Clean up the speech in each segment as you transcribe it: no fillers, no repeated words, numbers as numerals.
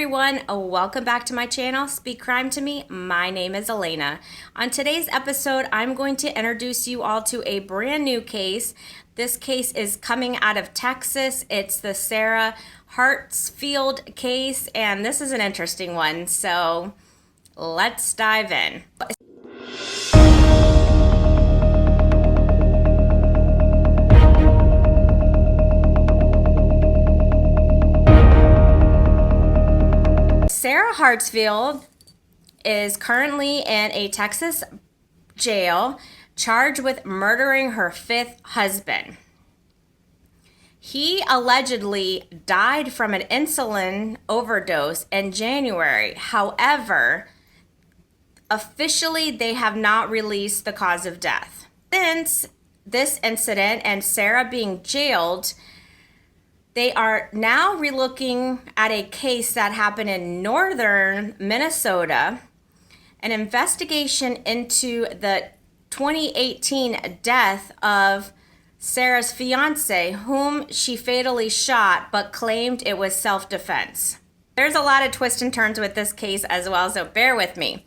everyone, welcome back to my channel, Speak Crime to Me. My name is Elena. On today's episode, I'm going to introduce you all to a brand new case. This case is coming out of Texas. It's the Sarah Hartsfield case, and this is an interesting one, so let's dive in. Sarah Hartsfield is currently in a Texas jail charged with murdering her fifth husband. He allegedly died from an insulin overdose in January. However, officially they have not released the cause of death. Since this incident and Sarah being jailed, they are now relooking at a case that happened in northern Minnesota, an investigation into the 2018 death of Sarah's fiance, whom she fatally shot but claimed it was self-defense. There's a lot of twists and turns with this case as well, so bear with me.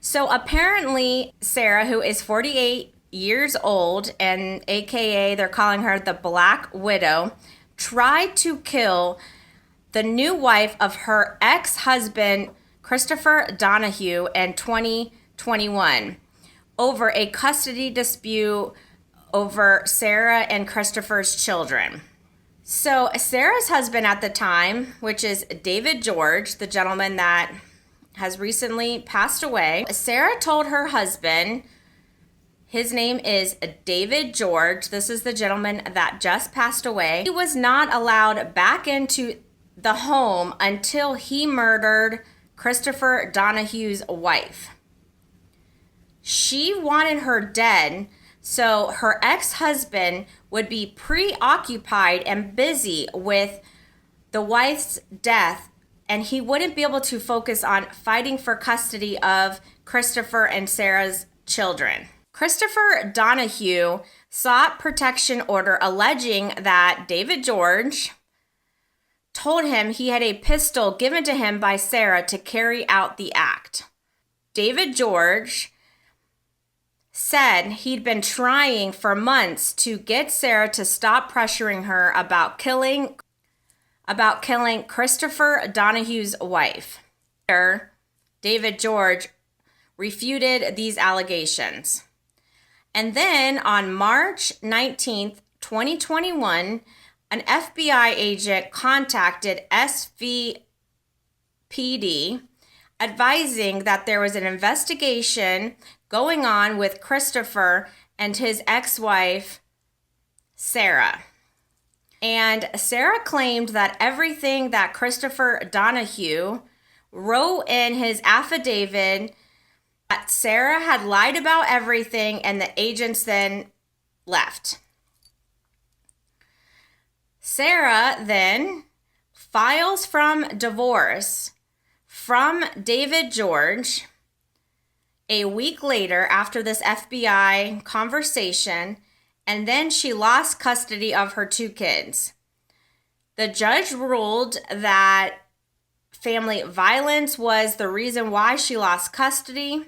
So apparently Sarah, who is 48 years old, and AKA they're calling her the Black Widow, tried to kill the new wife of her ex-husband, Christopher Donahue, in 2021 over a custody dispute over Sarah and Christopher's children. So Sarah's husband at the time, which is David George, the gentleman that has recently passed away, Sarah told her husband, his name is David George. This is the gentleman that just passed away. He was not allowed back into the home until he murdered Christopher Donahue's wife. She wanted her dead so her ex-husband would be preoccupied and busy with the wife's death, and he wouldn't be able to focus on fighting for custody of Christopher and Sarah's children. Christopher Donahue sought protection order alleging that David George told him he had a pistol given to him by Sarah to carry out the act. David George said he'd been trying for months to get Sarah to stop pressuring her about killing Christopher Donahue's wife. David George refuted these allegations. And then on March 19th, 2021, an FBI agent contacted SVPD advising that there was an investigation going on with Christopher and his ex-wife, Sarah. And Sarah claimed that everything that Christopher Donahue wrote in his affidavit, that Sarah had lied about everything, and the agents then left. Sarah then files from divorce from David George a week later after this FBI conversation, and then she lost custody of her two kids. The judge ruled that family violence was the reason why she lost custody,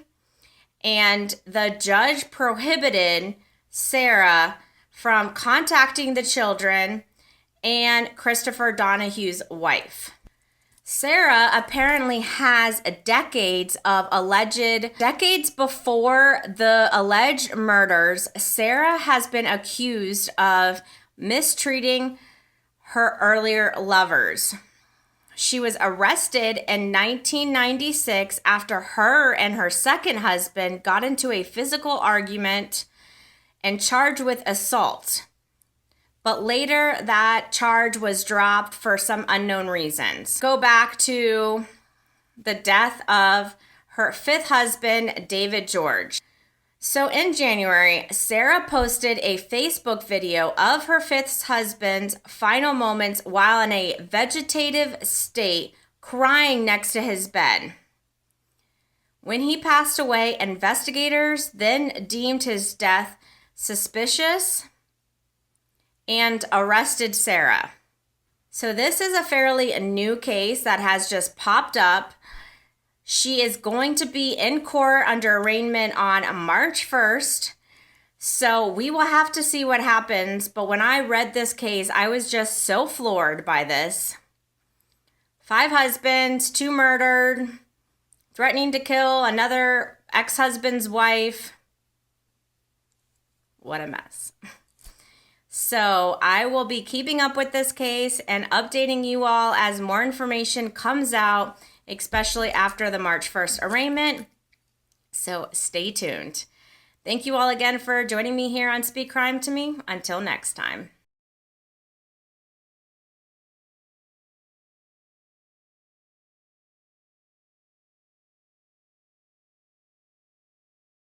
and the judge prohibited Sarah from contacting the children and Christopher Donahue's wife. Sarah apparently has decades before the alleged murders. Sarah has been accused of mistreating her earlier lovers. She was arrested in 1996 after her and her second husband got into a physical argument and charged with assault. But later that charge was dropped for some unknown reasons. Go back to the death of her fifth husband, David George. So in January, Sarah posted a Facebook video of her fifth husband's final moments while in a vegetative state, crying next to his bed. When he passed away, investigators then deemed his death suspicious and arrested Sarah. So this is a fairly new case that has just popped up. She is going to be in court under arraignment on March 1st. So we will have to see what happens. But when I read this case, I was just so floored by this. 5 husbands, 2 murdered, threatening to kill another ex-husband's wife. What a mess. So I will be keeping up with this case and updating you all as more information comes out, especially after the March 1st arraignment. So stay tuned. Thank you all again for joining me here on Speak Crime to Me. Until next time.